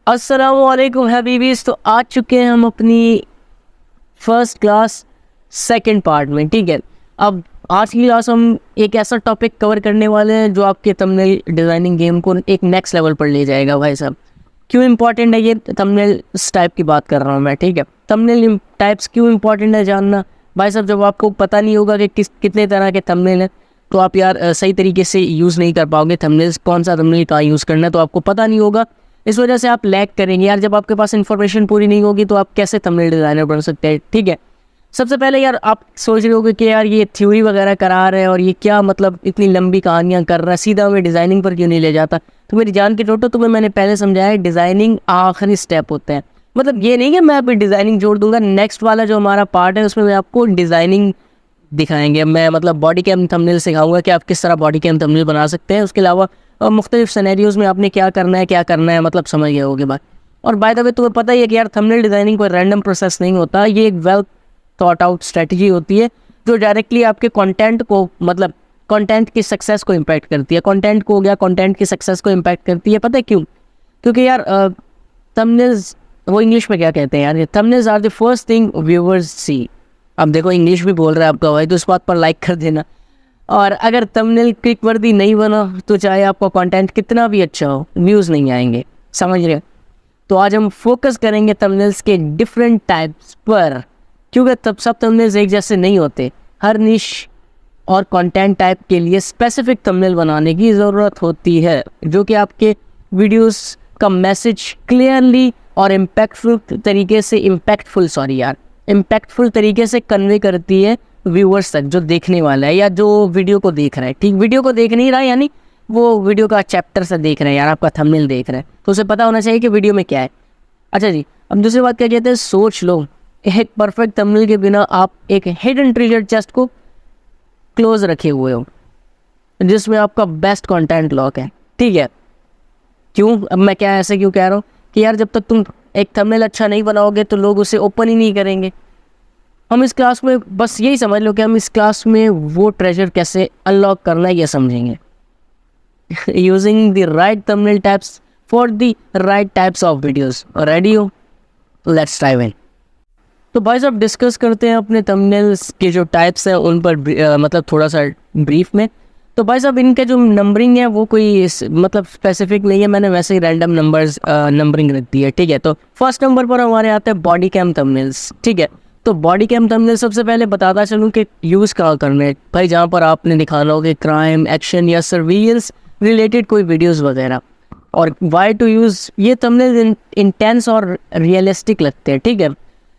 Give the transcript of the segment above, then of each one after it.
अस्सलामुअलैकुम हबीबीज। तो आ चुके हैं हम अपनी फर्स्ट क्लास सेकंड पार्ट में। ठीक है, अब आज की क्लास हम एक ऐसा टॉपिक कवर करने वाले हैं जो आपके थंबनेल डिज़ाइनिंग गेम को एक नेक्स्ट लेवल पर ले जाएगा। भाई साहब, क्यों इंपॉर्टेंट है ये थंबनेल टाइप की बात कर रहा हूँ मैं। ठीक है, थंबनेल टाइप्स क्यों इंपॉर्टेंट है जानना। भाई साहब, जब आपको पता नहीं होगा कि कितने तरह के थंबनेल हैं तो आप यार सही तरीके से यूज़ नहीं कर पाओगे थंबनेल्स। कौन सा थंबनेल कहाँ यूज़ करना है तो आपको पता नहीं होगा, इस वजह से आप लैग करेंगे यार। जब आपके पास इन्फॉर्मेशन पूरी नहीं होगी तो आप कैसे थंबनेल डिज़ाइनर बन सकते हैं। ठीक है, सबसे पहले यार आप सोच रहे होगे कि यार ये थ्योरी वगैरह करा रहे हैं और ये क्या मतलब इतनी लंबी कहानियाँ कर रहा है, सीधा हमें डिज़ाइनिंग पर क्यों नहीं ले जाता। तो मेरी जान के टोटो, तुम्हें मैंने पहले समझाया है डिज़ाइनिंग आखिरी स्टेप होता है। मतलब ये नहीं कि मैं अभी डिज़ाइनिंग जोड़ दूंगा, नेक्स्ट वाला जो हमारा पार्ट है उसमें मैं आपको डिज़ाइनिंग दिखाएंगे। मैं मतलब बॉडी कैम थंबनेल सिखाऊंगा कि आप किस तरह बॉडी कैम थंबनेल बना सकते हैं। उसके अलावा मुख्तलिफ सिनेरियोज़ में आपने क्या करना है मतलब समझ गए होगे बात। और बाय द वे तुम्हें पता ही है कि यार थंबनेल डिज़ाइनिंग कोई रैंडम प्रोसेस नहीं होता, ये एक वेल थॉट आउट स्ट्रेटजी होती है जो डायरेक्टली आपके कंटेंट को मतलब कंटेंट की सक्सेस को इम्पैक्ट करती है। कंटेंट को हो गया, कंटेंट की सक्सेस को इम्पैक्ट करती है। पता है क्यों? क्योंकि यार थंबनेल्स, वो इंग्लिश में क्या कहते हैं यार, thumbnails are the first thing viewers see. अब देखो इंग्लिश भी बोल रहा है आपका भाई, तो इस बात पर लाइक कर देना। और अगर थंबनेल क्लिक वर्दी नहीं बना तो चाहे आपका कंटेंट कितना भी अच्छा हो, व्यूज़ नहीं आएंगे। समझ रहे हो? तो आज हम फोकस करेंगे थंबनेल्स के डिफरेंट टाइप्स पर, क्योंकि तब सब थंबनेल्स एक जैसे नहीं होते। हर निश और कंटेंट टाइप के लिए स्पेसिफिक थंबनेल बनाने की ज़रूरत होती है जो कि आपके वीडियोस का मैसेज क्लियरली और इम्पैक्टफुल तरीके से कन्वे करती है व्यूअर्स तक, जो देखने वाला है या जो वीडियो को देख रहा है। ठीक, वीडियो को देख नहीं रहा यानी वो वीडियो का चैप्टर से देख रहे हैं यार, आपका थंबनेल देख रहे हैं तो उसे पता होना चाहिए कि वीडियो में क्या है। अच्छा जी, अब दूसरी बात क्या कहते हैं, सोच लो एक परफेक्ट थंबनेल के बिना आप एक हिडन ट्रेजर चेस्ट को क्लोज रखे हुए हो जिसमें आपका बेस्ट कंटेंट लॉक है। ठीक है, क्यों? अब मैं क्या ऐसे क्यों कह रहा हूँ कि यार जब तक तुम एक थंबनेल अच्छा नहीं बनाओगे तो लोग उसे ओपन ही नहीं करेंगे। हम इस क्लास में बस यही समझ लो कि हम इस क्लास में वो ट्रेजर कैसे अनलॉक करना है ये समझेंगे using the right thumbnail types for the right types of videos. Ready हो? Let's dive in. तो भाई साहब डिस्कस करते हैं अपने थंबनेल्स के जो टाइप्स हैं उन पर मतलब थोड़ा सा ब्रीफ में। तो भाई साहब इनके जो नंबरिंग है वो कोई मतलब स्पेसिफिक नहीं है, मैंने वैसे ही रैंडम नंबरिंग रख दी है। ठीक है, तो फर्स्ट नंबर पर हमारे आते हैं बॉडी कैम थंबनेल्स। ठीक है, तो बॉडी कैम थंबनेल सबसे पहले बताता चलूँ कि यूज़ कहाँ करना है भाई, जहाँ पर आपने दिखाना हो कि क्राइम, एक्शन या सर्विलेंस रिलेटेड कोई वीडियोस वगैरह। और वाई टू यूज़ ये थंबनेल इंटेंस और रियलिस्टिक लगते हैं। ठीक है,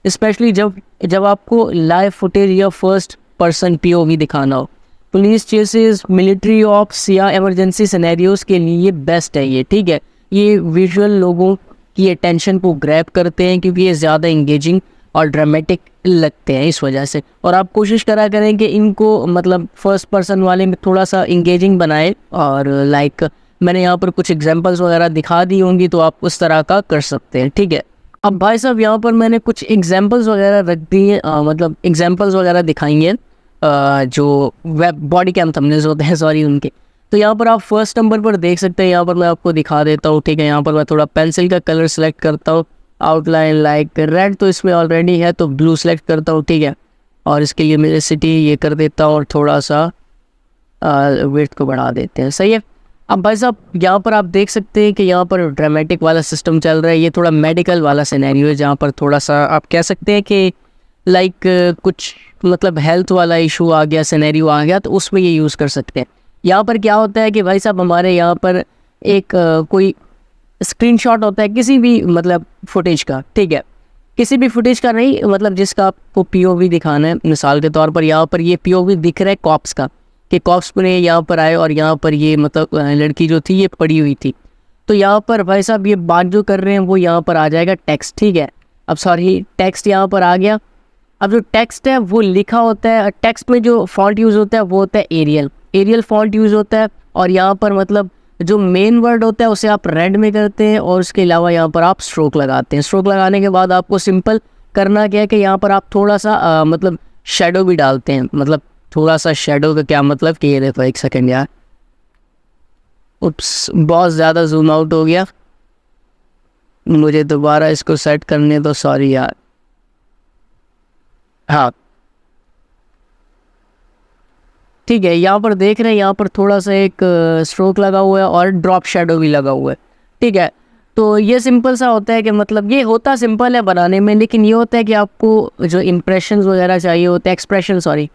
स्पेशली जब आपको लाइव फुटेज या फर्स्ट पर्सन POV दिखाना हो, पुलिस चेसेस, मिलिट्री ऑप्स या इमरजेंसी सिनेरियोज के लिए ये बेस्ट है ये। ठीक है, ये विजुअल लोगों की अटेंशन को ग्रैब करते हैं क्योंकि ये ज़्यादा इंगेजिंग और ड्रामेटिक लगते हैं इस वजह से। और आप कोशिश करा करें कि इनको मतलब फर्स्ट पर्सन वाले में थोड़ा सा इंगेजिंग बनाए। और लाइक मैंने यहाँ पर कुछ एग्जांपल्स वगैरह दिखा दी होंगी तो आप उस तरह का कर सकते हैं। ठीक है, अब भाई साहब यहाँ पर मैंने कुछ एग्जांपल्स वगैरह रख दी हैं, मतलब एग्जांपल्स वगैरह दिखाई हैं जो वेब बॉडी कैम थंबनेल्स होते हैं सॉरी उनके। तो यहाँ पर आप फर्स्ट नंबर पर देख सकते हैं, यहाँ पर मैं आपको दिखा देता हूँ। ठीक है, यहाँ पर मैं थोड़ा पेंसिल का कलर सेलेक्ट करता हूँ, आउटलाइन लाइक रेड तो इसमें ऑलरेडी है तो ब्लू सेलेक्ट करता हूँ। ठीक है, और इसके लिए मेरे सिटी ये कर देता हूँ और थोड़ा सा वेट को बढ़ा देते हैं। सही है। अब भाई साहब यहाँ पर आप देख सकते हैं कि यहाँ पर ड्रामेटिक वाला सिस्टम चल रहा है, ये थोड़ा मेडिकल वाला सिनेरियो है जहाँ पर थोड़ा सा आप कह सकते हैं कि लाइक कुछ मतलब हेल्थ वाला इशू आ गया, सिनेरियो आ गया तो उसमें ये यूज़ कर सकते हैं। यहाँ पर क्या होता है कि भाई साहब हमारे यहाँ पर एक कोई स्क्रीनशॉट होता है किसी भी मतलब फुटेज का। ठीक है, किसी भी फुटेज का नहीं, मतलब जिसका आपको POV दिखाना है। मिसाल के तौर पर यहाँ पर ये POV दिख रहा है कॉप्स का, कि कॉप्स ने यहाँ पर आए और यहाँ पर ये मतलब लड़की जो थी ये पड़ी हुई थी। तो यहाँ पर भाई साहब ये बात जो कर रहे हैं वो यहाँ पर आ जाएगा टेक्स्ट। ठीक है, अब सॉरी टेक्स्ट यहाँ पर आ गया। अब जो टेक्स्ट है वो लिखा होता है, टेक्स्ट में जो फॉन्ट यूज़ होता है वो होता है एरियल फॉन्ट यूज़ होता है। और यहाँ पर मतलब जो मेन वर्ड होता है उसे आप रेड में करते हैं और उसके अलावा यहाँ पर आप स्ट्रोक लगाते हैं। स्ट्रोक लगाने के बाद आपको सिंपल करना क्या है कि यहाँ पर आप थोड़ा सा मतलब शेडो भी डालते हैं। मतलब थोड़ा सा शेडो का क्या मतलब कि ये देखो एक सेकेंड यार, उप्स बहुत ज़्यादा जूम आउट हो गया। मुझे दोबारा इसको सेट करने तो, सॉरी यार। हाँ ठीक है, यहाँ पर देख रहे हैं, यहाँ पर थोड़ा सा एक स्ट्रोक लगा हुआ है और ड्रॉप शेडो भी लगा हुआ है। ठीक है, तो ये सिंपल सा होता है कि मतलब ये होता सिंपल है बनाने में, लेकिन ये होता है कि आपको जो इम्प्रेशंस वगैरह चाहिए होते हैं, एक्सप्रेशन सॉरी,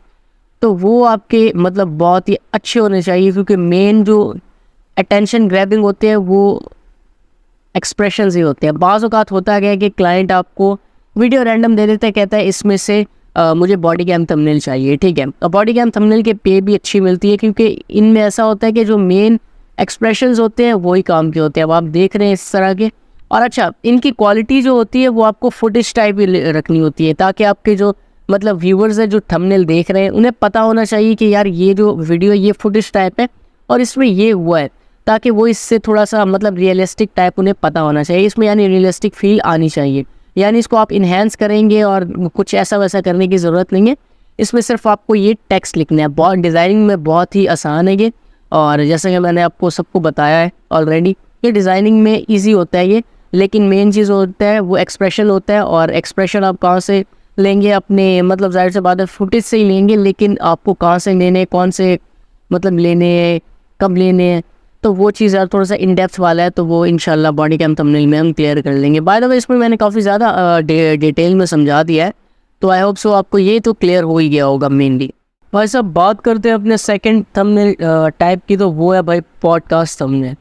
तो वो आपके मतलब बहुत ही अच्छे होने चाहिए, क्योंकि मेन जो अटेंशन ग्रैबिंग होते हैं वो एक्सप्रेशंस ही होते हैं। बाज़ औक़ात होता है कि क्लाइंट आपको वीडियो रैंडम दे देता है, कहता है इसमें से मुझे बॉडी कैम थंबनेल चाहिए। ठीक है, और बॉडी कैम थंबनेल के पे भी अच्छी मिलती है, क्योंकि इनमें ऐसा होता है कि जो मेन एक्सप्रेशंस होते हैं वही काम के होते हैं। अब आप देख रहे हैं इस तरह के, और अच्छा इनकी क्वालिटी जो होती है वो आपको फुटेज टाइप ही रखनी होती है, ताकि आपके जो मतलब व्यूवर्स है जो थंबनेल देख रहे हैं उन्हें पता होना चाहिए कि यार ये जो वीडियो ये फुटेज टाइप है और इसमें ये हुआ है, ताकि वो इससे थोड़ा सा मतलब रियलिस्टिक टाइप उन्हें पता होना चाहिए, इसमें यानी रियलिस्टिक फील आनी चाहिए। यानी इसको आप इन्हेंस करेंगे और कुछ ऐसा वैसा करने की ज़रूरत नहीं है, इसमें सिर्फ आपको ये टेक्स्ट लिखना है। बहुत डिज़ाइनिंग में बहुत ही आसान है ये, और जैसा कि मैंने आपको सबको बताया है ऑलरेडी, ये डिज़ाइनिंग में ईजी होता है ये, लेकिन मेन चीज़ होता है वो एक्सप्रेशन होता है। और एक्सप्रेशन आप कहाँ से लेंगे, अपने मतलब ज़ाहिर से बात है फुटेज से ही लेंगे, लेकिन आपको कहाँ से लेने, कौन से मतलब लेने हैं, कब लेने हैं, तो वो चीज़ यार थोड़ा सा इन डेप्थ वाला है, तो वो इंशाल्लाह बॉडी कैम थंबनेल में हम क्लियर कर लेंगे। बाय द वे इसमें मैंने काफ़ी ज़्यादा डिटेल में समझा दिया है, तो आई होप सो आपको ये तो क्लियर हो ही गया होगा मेनली। भाई साहब बात करते हैं अपने सेकंड थंबनेल टाइप की, तो वो है भाई पॉडकास्ट थंबनेल।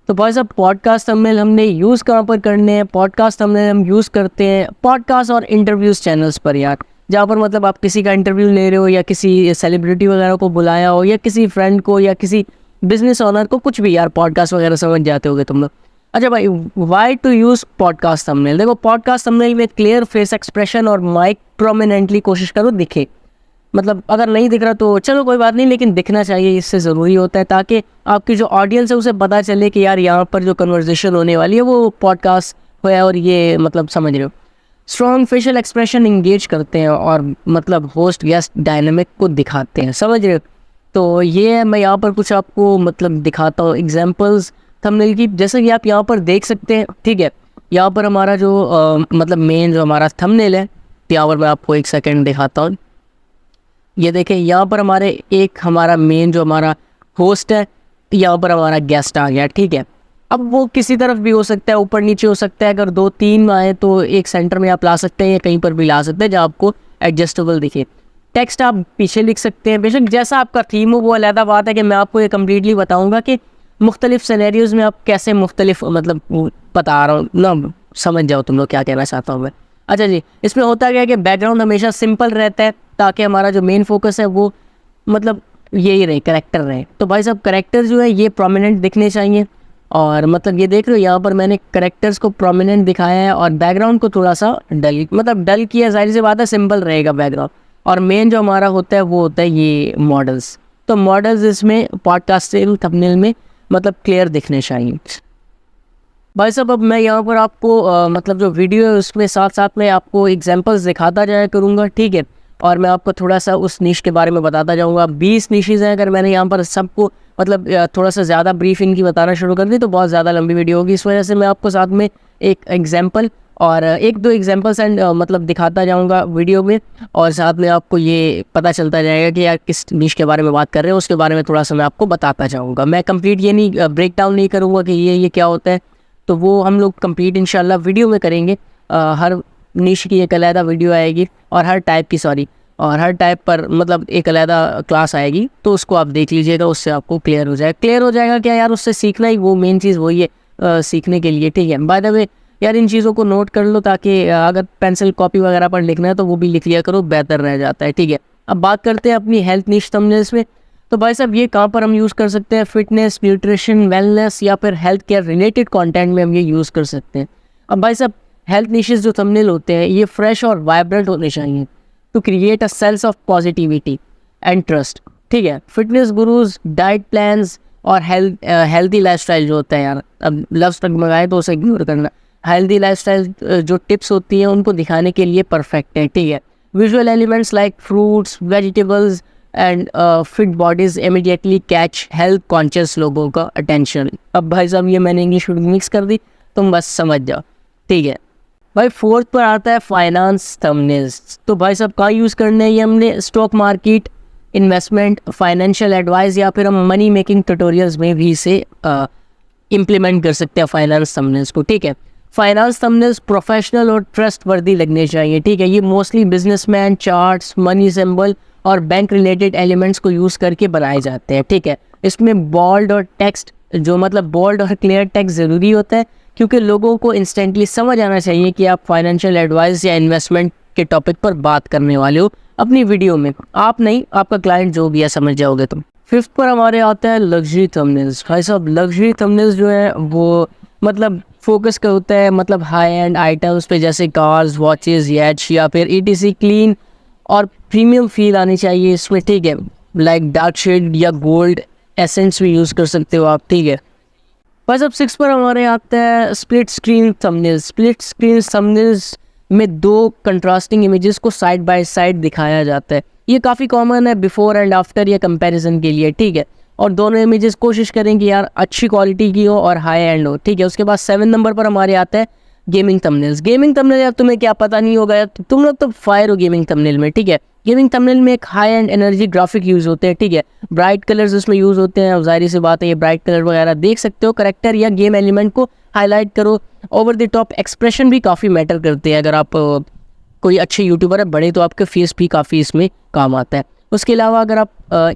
तो भाई साहब पॉडकास्ट थंबनेल हमने यूज़ कहाँ पर करने हैं? पॉडकास्ट थंबनेल हम यूज़ करते हैं पॉडकास्ट और इंटरव्यूज़ चैनल्स पर यार, जहाँ पर मतलब आप किसी का इंटरव्यू ले रहे हो, या किसी सेलिब्रिटी वगैरह को बुलाया हो, या किसी फ्रेंड को, या किसी बिजनेस ओनर को, कुछ भी यार, पॉडकास्ट वगैरह समझ जाते होगे तुम लोग। अच्छा भाई, why to use podcast thumbnail? देखो पॉडकास्ट थंबनेल में क्लियर फेस एक्सप्रेशन और माइक प्रोमिनेंटली कोशिश करो दिखे, मतलब अगर नहीं दिख रहा तो चलो कोई बात नहीं, लेकिन दिखना चाहिए, इससे ज़रूरी होता है, ताकि आपकी जो ऑडियंस है उसे पता चले कि यार यहाँ पर जो कन्वर्सेशन होने वाली है वो पॉडकास्ट है, और ये मतलब समझ रहे हो। स्ट्रॉन्ग फेशियल एक्सप्रेशन इंगेज करते हैं और मतलब होस्ट गेस्ट डायनामिक को दिखाते हैं, समझ रहे हो। तो ये है, मैं यहाँ पर कुछ आपको मतलब दिखाता हूँ एग्जांपल्स थंबनेल की, जैसे कि आप यहाँ पर देख सकते हैं। ठीक है, यहाँ पर हमारा जो मतलब मेन जो हमारा थंबनेल है, यहाँ पर मैं आपको एक सेकंड दिखाता हूँ। ये देखें, यहाँ पर हमारा मेन जो हमारा होस्ट है, यहाँ पर हमारा गेस्ट आ गया। ठीक है, अब वो किसी तरफ भी हो सकता है, ऊपर नीचे हो सकता है, अगर 2-3 आए तो एक सेंटर में आप ला सकते हैं, या कहीं पर भी ला सकते हैं जहाँ आपको एडजस्टेबल दिखे। टेक्स्ट आप पीछे लिख सकते हैं, बेशक जैसा आपका थीम हो वो अलग बात है, कि मैं आपको ये कम्प्लीटली बताऊँगा कि मुख्तलिफ सिनेरियोज़ में आप कैसे मुख्तलिफ मतलब बता रहा हूँ ना, समझ जाओ तुम लोग क्या कहना चाहता हूँ मैं। अच्छा जी, इसमें होता क्या है कि बैकग्राउंड हमेशा सिंपल रहता है, ताकि हमारा जो मेन फोकस है वो मतलब यही रहे, करेक्टर रहे। तो भाई साहब करेक्टर जो है ये प्रोमिनेंट दिखने चाहिए, और मतलब ये देख रहे हो यहाँ पर मैंने करेक्टर्स को प्रोमिनेंट दिखाया है, और बैकग्राउंड को थोड़ा सा डल किया, जाहिर सी बात है सिंपल रहेगा बैकग्राउंड। और मेन जो हमारा होता है वो होता है ये मॉडल्स, तो मॉडल्स इसमें पॉडकास्ट थंबनेल में मतलब क्लियर दिखने चाहिए। भाई साहब अब मैं यहाँ पर आपको मतलब जो वीडियो है उसमें साथ साथ में आपको एग्जांपल्स दिखाता जाया करूँगा। ठीक है, और मैं आपको थोड़ा सा उस नीश के बारे में बताता जाऊँगा। 20 नीशेज़ हैं, अगर मैंने यहाँ पर सबको मतलब थोड़ा सा ज़्यादा ब्रीफ इनकी बताना शुरू कर दी तो बहुत ज़्यादा लंबी वीडियो होगी, इस वजह से मैं आपको साथ में एक एग्जाम्पल और 1-2 एग्जाम्पल्स एंड मतलब दिखाता जाऊँगा वीडियो में, और साथ में आपको ये पता चलता जाएगा कि यार किस नीश के बारे में बात कर रहे हैं, उसके बारे में थोड़ा सा मैं आपको बताता जाऊँगा। मैं कंप्लीट ये नहीं ब्रेक डाउन नहीं करूँगा कि ये क्या होता है, तो वो हम लोग कंप्लीट इंशाल्लाह वीडियो में करेंगे। हर नीश की एक अलग वीडियो आएगी, और हर टाइप पर मतलब एक अलग क्लास आएगी, तो उसको आप देख लीजिएगा, उससे आपको क्लियर हो जाएगा क्या यार, उससे सीखना ही वो मेन चीज़ वही है सीखने के लिए। ठीक है, बाय द वे यार इन चीज़ों को नोट कर लो, ताकि अगर पेंसिल कॉपी वगैरह पर लिखना है तो वो भी लिख लिया करो, बेहतर रह जाता है। ठीक है, अब बात करते हैं अपनी हेल्थ नीश थंबनेल्स में। तो भाई साहब ये कहाँ पर हम यूज़ कर सकते हैं? फिटनेस, न्यूट्रिशन, वेलनेस या फिर हेल्थ केयर रिलेटेड कंटेंट में हम ये यूज़ कर सकते हैं। अब भाई साहब हेल्थ निशेस जो थंबनेल होते हैं ये फ्रेश और वाइब्रेंट होने चाहिए to create a sense of positivity and trust. ठीक है, फिटनेस गुरुज, डाइट प्लान्स और हेल्दी लाइफस्टाइल जो होता है यार, अब लव स्टक मंगाए तो उसे इग्नोर करना। हेल्दी लाइफस्टाइल जो टिप्स होती हैं उनको दिखाने के लिए परफेक्ट है। ठीक है, visual elements like fruits, vegetables and fit bodies immediately catch health conscious लोगों का अटेंशन। अब भाई साहब ये मैंने इंग्लिश मिक्स कर दी, तुम बस समझ जाओ। ठीक है भाई। फोर्थ पर आता है फाइनेंस थंबनेल्स। तो भाई साहब कहाँ यूज़ करने हैं ये हमने? Stock market, investment, financial advice या फिर हम मनी मेकिंग ट्यूटोरियल्स में भी इसे इम्प्लीमेंट कर सकते हैं फाइनेंस थंबनेल्स को। ठीक है, फाइनेंस थंबनेल्स प्रोफेशनल और ट्रस्ट वर्दी लगने चाहिए। ठीक है, ये mostly businessman, charts, money symbol और बैंक रिलेटेड एलिमेंट्स को यूज़ करके बनाए जाते हैं। ठीक है, इसमें बोल्ड और टेक्स्ट जो मतलब बोल्ड और क्लियर टेक्स्ट ज़रूरी होता है, क्योंकि लोगों को इंस्टेंटली समझ आना चाहिए कि आप फाइनेंशियल एडवाइस या इन्वेस्टमेंट के टॉपिक पर बात करने वाले हो अपनी वीडियो में। आप नहीं, आपका क्लाइंट जो भी है समझ जाओगे तुम। फिफ्थ पर हमारे आता है लग्जरी थंबनेल्स। भाई साहब लग्जरी थंबनेल्स जो है वो मतलब फोकस का होता है मतलब हाई एंड आइटम्स पे, जैसे कार्स, वॉचेस, याच या फिर ETC। क्लीन और प्रीमियम फील आनी चाहिए इसमें। ठीक है, लाइक डार्क शेड या गोल्ड एसेंस भी यूज़ कर सकते हो आप। ठीक है, बस अब 6 पर हमारे आता है split screen thumbnails. Split screen thumbnails में दो कंट्रास्टिंग इमेजेस को साइड बाय साइड दिखाया जाता है। ये काफ़ी कॉमन है बिफोर एंड आफ्टर या कंपैरिजन के लिए। ठीक है, और दोनों इमेजेस कोशिश करें कि यार अच्छी क्वालिटी की हो और हाई एंड हो। ठीक है, उसके बाद 7 नंबर पर हमारे आता है गेमिंग थंबनेल्स। गेमिंग थंबनेल यार तुम्हें क्या पता नहीं होगा यार, तुम लोग तो फायर हो गेमिंग थंबनेल में। ठीक है, गेमिंग थंबनेल में एक high and energy graphic use होते हैं। ठीक है, ब्राइट कलर्स उसमें यूज़ होते हैं। जाहिर सी बात है ये ब्राइट कलर वगैरह देख सकते हो। करेक्टर या गेम एलिमेंट को हाईलाइट करो। ओवर द टॉप एक्सप्रेशन भी काफ़ी मैटर करते हैं। अगर आप कोई अच्छे यूट्यूबर है बड़े, तो आपके फेस भी काफ़ी इसमें काम आता है। उसके अलावा अगर आप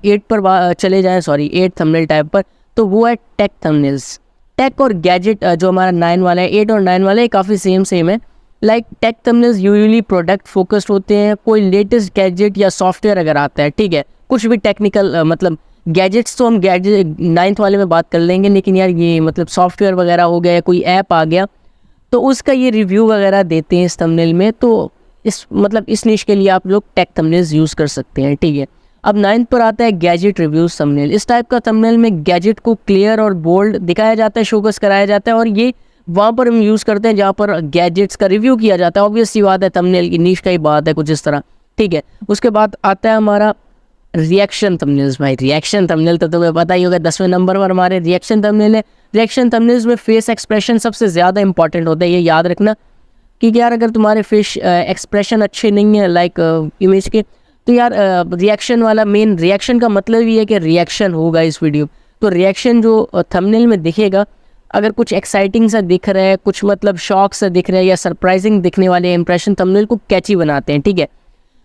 8 पर चले जाएँ, 8 थंबनेल टाइप पर, तो वो है टेक थंबनेल्स। टेक और गैजेट जो हमारा 9 वाला है, 8 और 9 वाला है, काफ़ी सेम है। Like tech thumbnails usually product focused होते हैं। कोई लेटेस्ट गैजेट या सॉफ्टवेयर अगर आता है, ठीक है, कुछ भी टेक्निकल मतलब गैजेट्स तो हम गैजेट 9th वाले में बात कर लेंगे, लेकिन यार ये मतलब सॉफ्टवेयर वगैरह हो गया, कोई ऐप आ गया, तो उसका ये रिव्यू वगैरह देते हैं इस थंबनेल में। तो इस मतलब इस निश के लिए आप लोग टेक थंबनेल्स यूज़ कर सकते हैं। ठीक है, अब 9th पर आता है गैजेट रिव्यूज थंबनेल। इस टाइप का थंबनेल में गैजेट को क्लियर और बोल्ड दिखाया जाता है, शोकस कराया जाता है, और ये वहाँ पर हम यूज़ करते हैं जहाँ पर गैजेट्स का रिव्यू किया जाता है। ऑब्वियस सी बात है, थंबनेल की नीश का ही बात है कुछ इस तरह। ठीक है, उसके बाद आता है हमारा रिएक्शन थंबनेल्स। भाई रिएक्शन थंबनेल तो तुम्हें पता ही होगा, 10वें नंबर पर हमारे रिएक्शन थंबनेल है। रिएक्शन थंबनेल्स में फेस एक्सप्रेशन सबसे ज़्यादा इंपॉर्टेंट होता है, ये याद रखना। कि यार अगर तुम्हारे फेस एक्सप्रेशन अच्छे नहीं है लाइक इमेज के, तो यार रिएक्शन वाला मेन रिएक्शन का मतलब ही है कि रिएक्शन होगा इस वीडियो। तो रिएक्शन जो थंबनेल में दिखेगा, अगर कुछ एक्साइटिंग सा दिख रहा है, कुछ मतलब शॉक सा दिख रहा है या सरप्राइजिंग दिखने वाले इंप्रेशन थंबनेल को कैची बनाते हैं। ठीक है,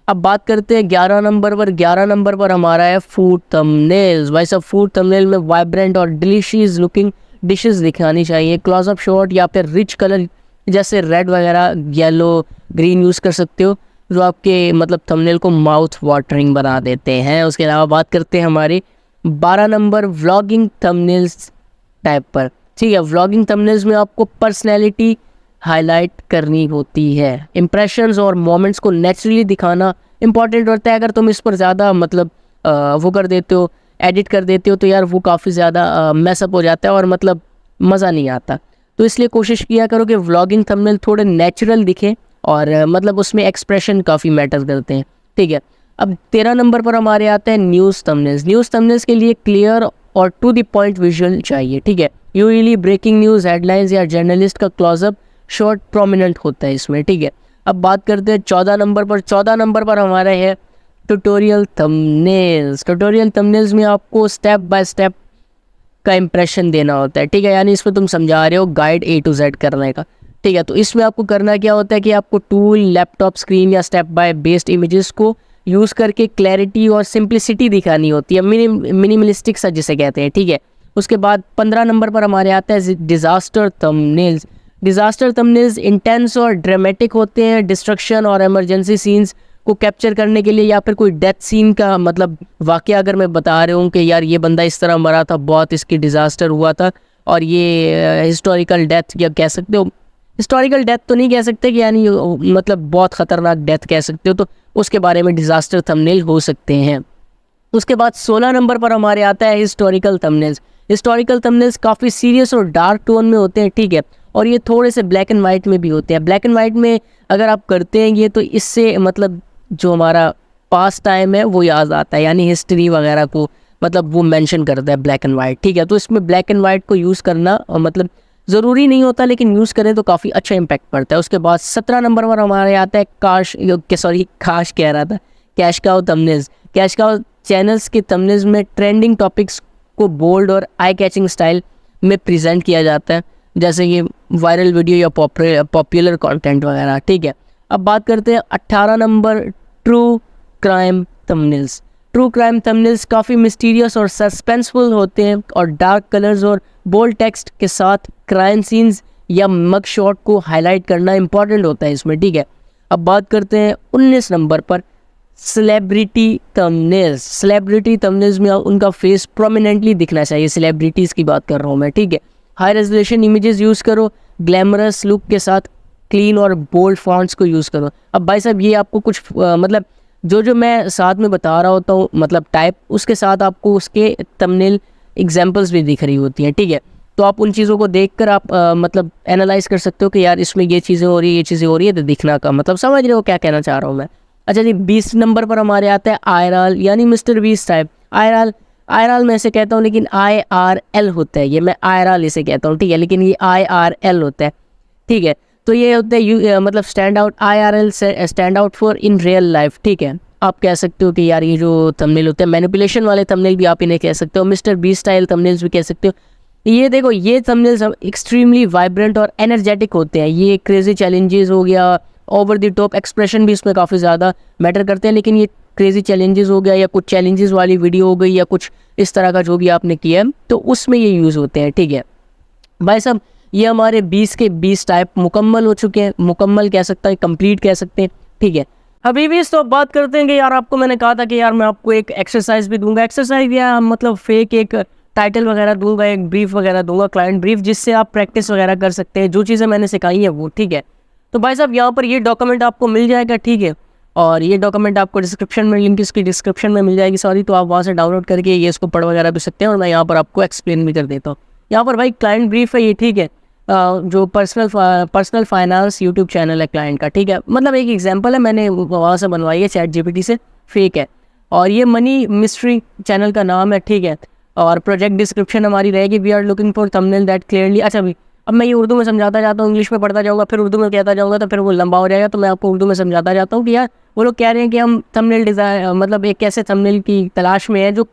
अब बात करते हैं 11 नंबर पर। 11 नंबर पर हमारा है फूड थंबनेल्स। भाई सब फूड थंबनेल में वाइब्रेंट और डिलीशियस लुकिंग डिशेस दिखानी चाहिए। क्लोजअप शॉट या फिर रिच कलर जैसे रेड वगैरह, येलो, ग्रीन यूज़ कर सकते हो, जो आपके मतलब थंबनेल को माउथ वाटरिंग बना देते हैं। उसके अलावा बात करते हैं हमारे 12 नंबर व्लॉगिंग थंबनेल्स टाइप पर। ठीक है, व्लॉगिंग थंबनेल्स में आपको पर्सनैलिटी हाईलाइट करनी होती है। इंप्रेशंस और मोमेंट्स को नेचुरली दिखाना इंपॉर्टेंट होता है। अगर तुम इस पर ज़्यादा मतलब वो कर देते हो, एडिट कर देते हो, तो यार वो काफ़ी ज़्यादा मैसअप हो जाता है और मतलब मज़ा नहीं आता। तो इसलिए कोशिश किया करो कि व्लॉगिंग थंबनेल थोड़े नेचुरल दिखे और मतलब उसमें एक्सप्रेशन काफ़ी मैटर करते हैं। ठीक है, अब 13 नंबर पर हमारे आते हैं न्यूज़ थंबनेल्स। न्यूज़ थंबनेल्स के लिए क्लियर और टू द पॉइंट विजुअल चाहिए। ठीक है, यूजुअली ब्रेकिंग न्यूज़, हेडलाइंस या जर्नलिस्ट का क्लोजअप शॉट प्रोमिनेंट होता है इसमें। ठीक है, अब बात करते हैं 14 नंबर पर। 14 नंबर पर हमारा है ट्यूटोरियल थंबनेल्स। ट्यूटोरियल थंबनेल्स में आपको स्टेप बाय स्टेप का इंप्रेशन देना होता है। ठीक है, यानी इसमें तुम समझा रहे हो गाइड A to Z करने का। ठीक है, तो इसमें आपको करना क्या होता है कि आपको टूल, लैपटॉप स्क्रीन या स्टेप बाय बेस्ड इमेजेस को यूज़ करके क्लैरिटी और सिंप्लिसिटी दिखानी होती है, मिनिमलिस्टिक सा जिसे कहते हैं। ठीक है, उसके बाद 15 नंबर पर हमारे आता है disaster thumbnails. Disaster thumbnails intense और ड्रामेटिक होते हैं। डिस्ट्रक्शन और इमरजेंसी सीन्स को कैप्चर करने के लिए, या फिर कोई डेथ सीन का मतलब वाकया अगर मैं बता रहा हूँ कि यार ये बंदा इस तरह मरा था, बहुत इसकी डिज़ास्टर हुआ था, और ये हिस्टोरिकल डेथ या कह सकते हो, हिस्टोरिकल डेथ तो नहीं कह सकते कि यानी मतलब बहुत ख़तरनाक डेथ कह सकते हो, तो उसके बारे में डिज़ास्टर थंबनेल हो सकते हैं। उसके बाद 16 नंबर पर हमारे आता है हिस्टोरिकल थंबनेल्स। हिस्टोरिकल थंबनेल्स काफ़ी सीरियस और डार्क टोन में होते हैं। ठीक है, और ये थोड़े से ब्लैक एंड वाइट में भी होते हैं। ब्लैक एंड वाइट में अगर आप करते हैं ये, तो इससे मतलब जो हमारा पास्ट टाइम है वो याद आता है, यानी हिस्ट्री वगैरह को मतलब वो मेंशन करता है ब्लैक एंड वाइट। ठीक है, तो इसमें ब्लैक एंड वाइट को यूज़ करना मतलब ज़रूरी नहीं होता, लेकिन यूज़ करें तो काफ़ी अच्छा इम्पैक्ट पड़ता है। उसके बाद 17 नंबर पर हमारे आता है काश कह रहा था cash cow thumbnails. Cash cow channels के थंबनेल्स में ट्रेंडिंग टॉपिक्स को बोल्ड और आई कैचिंग स्टाइल में प्रेजेंट किया जाता है, जैसे कि वायरल वीडियो या पॉपुलर कंटेंट वगैरह, ठीक है। अब बात करते हैं 18 number, true crime thumbnails. True crime thumbnails काफ़ी मिस्टीरियस और सस्पेंसफुल होते हैं और डार्क कलर्स और बोल्ड टेक्स्ट के साथ क्राइम सीन्स या मग शॉट को हाईलाइट करना इंपॉर्टेंट होता है इसमें, ठीक है। अब बात करते हैं 19 नंबर पर, सेलिब्रिटी थंबनेल्स। सेलिब्रिटी थंबनेल्स में उनका फेस प्रोमिनेंटली दिखना चाहिए, सेलिब्रिटीज़ की बात कर रहा हूँ मैं, ठीक है। हाई रेजोल्यूशन इमेजेस यूज़ करो, ग्लैमरस लुक के साथ क्लीन और बोल्ड फॉन्ट्स को यूज़ करो। अब भाई साहब ये आपको कुछ मतलब जो मैं साथ में बता रहा होता हूँ मतलब टाइप, उसके साथ आपको उसके थंबनेल एग्जांपल्स भी दिख रही होती हैं, ठीक है। तो आप उन चीज़ों को देखकर आप मतलब एनालाइज कर सकते हो कि यार इसमें ये चीज़ें हो रही है, ये चीज़ें हो रही है, तो दिखना का मतलब समझ रहे हो क्या कहना चाह रहा हूँ मैं। अच्छा जी, 20 नंबर पर हमारे आता है आयरल यानी मिस्टर बीस्ट टाइप। आयरल मैं इसे कहता हूँ, लेकिन IRL होता है, ये मैं आयरल इसे कहता हूँ, ठीक है, लेकिन ये IRL होता है, ठीक है। तो ये होता है मतलब स्टैंड आउट, IRL से stand out for in real life, ठीक है। आप कह सकते हो कि यार ये जो थंबनेल होते हैं मैनिपुलेशन वाले थंबनेल भी आप इन्हें कह सकते हो, मिस्टर बी स्टाइल थंबनेल्स भी कह सकते हो। ये देखो ये थंबनेल्स एक्सट्रीमली वाइब्रेंट और एनर्जेटिक होते हैं। ये क्रेजी चैलेंजेस हो गया, ओवर द टॉप एक्सप्रेशन भी इसमें काफ़ी ज़्यादा मैटर करते हैं, लेकिन ये क्रेजी चैलेंजेस हो गया या कुछ चैलेंजेस वाली वीडियो हो गई या कुछ इस तरह का जो भी आपने किया है तो उसमें ये यूज़ होते हैं, ठीक है भाई साहब। ये हमारे 20 के 20 टाइप मुकम्मल हो चुके हैं, मुकम्मल कह सकता है, कंप्लीट कह सकते हैं, ठीक है। अभी भी तो बात करते हैं कि यार आपको मैंने कहा था कि यार मैं आपको एक एक्सरसाइज भी दूंगा, एक्सरसाइज या मतलब फेक एक टाइटल वगैरह दूंगा, एक ब्रीफ वगैरह दूंगा, क्लाइंट ब्रीफ, जिससे आप प्रैक्टिस वगैरह कर सकते हैं जो चीज़ें मैंने सिखाई है वो, ठीक है। तो भाई साहब यहाँ पर ये डॉक्यूमेंट आपको मिल जाएगा, ठीक है, और ये डॉक्यूमेंट आपको डिस्क्रिप्शन में, लिंक इसकी डिस्क्रिप्शन में मिल जाएगी, सॉरी, तो आप वहाँ से डाउनलोड करके ये इसको पढ़ वगैरह भी सकते हैं और मैं यहाँ पर आपको एक्सप्लेन भी कर देता हूँ। यहाँ पर भाई क्लाइंट ब्रीफ है ये, ठीक है, जो पर्सनल फाइनेंस यूट्यूब चैनल है क्लाइंट का, ठीक है, मतलब एक एग्जांपल है, मैंने वहाँ से बनवाई है ChatGPT से, फेक है। और ये मनी मिस्ट्री चैनल का नाम है, ठीक है। और प्रोजेक्ट डिस्क्रिप्शन हमारी रहेगी, we are looking for thumbnail that clearly. अच्छा भी अब मैं ये उर्दू में समझाता जाता हूँ, इंग्लिश में पढ़ता जाऊँगा, फिर उर्दू में कहता जाऊँगा तो फिर वो लंबा हो जाएगा, तो मैं आपको उर्दू में समझाता जाता हूँ कि यार वो लोग कह रहे हैं कि हम थंबनेल डिज़ाइन मतलब एक ऐसे थंबनेल की तलाश में है जो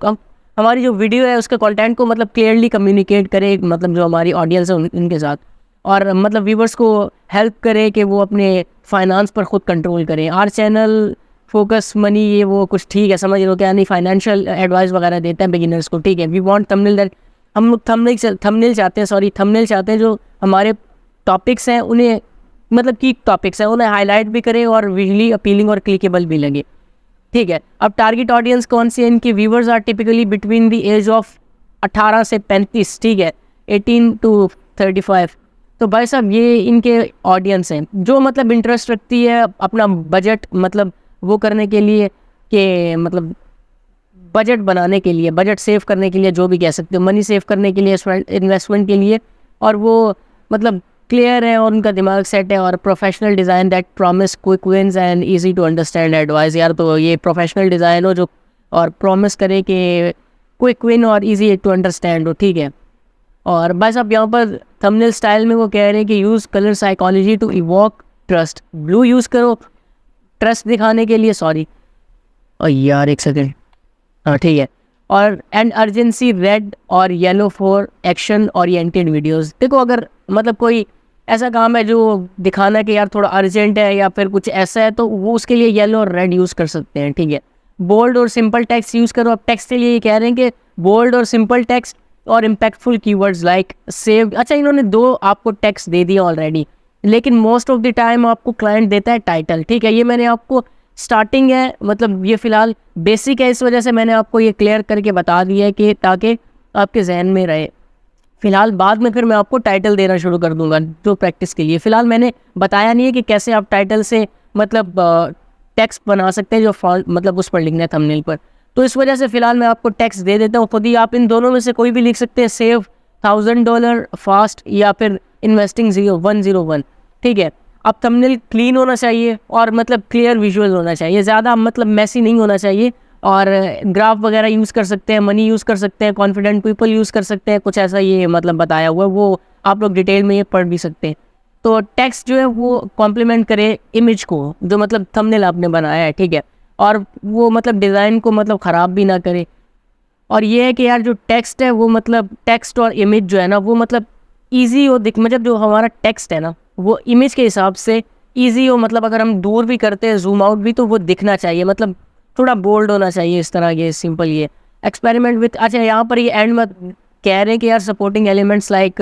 हमारी जो वीडियो है उसके कंटेंट को मतलब क्लियरली कम्युनिकेट करे, मतलब जो हमारी ऑडियंस है उनके साथ, और मतलब व्यूवर्स को हेल्प करे कि वो अपने फाइनेंस पर खुद कंट्रोल करें। आर चैनल फोकस मनी ये वो कुछ, ठीक है, समझ लो क्या नहीं, फाइनेंशियल एडवाइस वगैरह देते हैं बिगिनर्स को, ठीक है। वी वांट थंबनेल दैट, हम लोग थंबनेल चाहते हैं, थंबनेल चाहते हैं जो हमारे टॉपिक्स हैं उन्हें मतलब की टॉपिक्स हैं उन्हें हाईलाइट भी करें और विजुअली अपीलिंग और क्लिकेबल भी लगे, ठीक है। अब टारगेट ऑडियंस कौन सी है इनकी? Viewers are typically between the age of 18 से 35, ठीक है, 18 to 35। तो भाई साहब ये इनके ऑडियंस हैं जो मतलब इंटरेस्ट रखती है अपना बजट मतलब वो करने के लिए कि मतलब बजट बनाने के लिए, बजट सेव करने के लिए, जो भी कह सकते हो, मनी सेव करने के लिए, इन्वेस्टमेंट के लिए, और वो मतलब क्लियर है और उनका दिमाग सेट है, और professional design that promise quick wins and easy to understand advice. यार तो ये प्रोफेशनल डिज़ाइन हो जो और प्रॉमिस करे कि क्विक विन और इजी टू अंडरस्टैंड हो, ठीक है। और बस अब यहाँ पर थंबनेल स्टाइल में वो कह रहे हैं कि use colour psychology to evoke trust. Blue use करो ट्रस्ट दिखाने के लिए, सॉरी और यार एक सेकेंड, हाँ ठीक है, और एंड अर्जेंसी रेड और yellow for action oriented videos. देखो अगर मतलब कोई ऐसा काम है जो दिखाना है कि यार थोड़ा अर्जेंट है या फिर कुछ ऐसा है तो वो उसके लिए येलो और रेड यूज़ कर सकते हैं, ठीक है। बोल्ड और सिंपल टेक्स्ट यूज़ करो। अब टेक्स्ट के लिए कह रहे हैं कि बोल्ड और सिंपल टेक्स्ट और इम्पैक्टफुल कीवर्ड्स लाइक सेव। अच्छा इन्होंने दो आपको टेक्स्ट दे दिया ऑलरेडी, लेकिन मोस्ट ऑफ द टाइम आपको क्लाइंट देता है टाइटल, ठीक है। ये मैंने आपको स्टार्टिंग है मतलब ये फ़िलहाल बेसिक है, इस वजह से मैंने आपको ये क्लियर करके बता दिया है कि ताकि आपके जहन में रहे। फ़िलहाल बाद में फिर मैं आपको टाइटल देना शुरू कर दूंगा जो प्रैक्टिस के लिए। फ़िलहाल मैंने बताया नहीं है कि कैसे आप टाइटल से मतलब टेक्स्ट बना सकते हैं जो मतलब उस पर लिखना है थंबनेल पर, तो इस वजह से फ़िलहाल मैं आपको टेक्स्ट दे देता हूँ खुद ही। आप इन दोनों में से कोई भी लिख सकते हैं, सेव $1000 फास्ट या फिर इन्वेस्टिंग 101, ठीक है। अब थंबनेल क्लीन होना चाहिए और मतलब क्लियर विजुअल होना चाहिए, ज़्यादा मतलब मैसी नहीं होना चाहिए, और ग्राफ वगैरह यूज़ कर सकते हैं, मनी यूज़ कर सकते हैं, कॉन्फिडेंट पीपल यूज़ कर सकते हैं, कुछ ऐसा ये मतलब बताया हुआ है वो आप लोग डिटेल में ये पढ़ भी सकते हैं। तो टेक्स्ट जो है वो कॉम्प्लीमेंट करे इमेज को, जो मतलब थंबनेल आपने बनाया है, ठीक है, और वो मतलब डिज़ाइन को मतलब ख़राब भी ना करे। और ये है कि यार जो टेक्स्ट है वो मतलब टेक्स्ट और इमेज जो है ना वो मतलब ईजी हो दिख, मतलब जो हमारा टेक्स्ट है ना वो इमेज के हिसाब से ईजी हो, मतलब अगर हम दूर भी करते हैं जूम आउट भी तो वो दिखना चाहिए, मतलब थोड़ा बोल्ड होना चाहिए इस तरह। ये सिंपल ये एक्सपेरिमेंट विथ, अच्छा यहाँ पर ये एंड में कह रहे हैं कि यार supporting elements like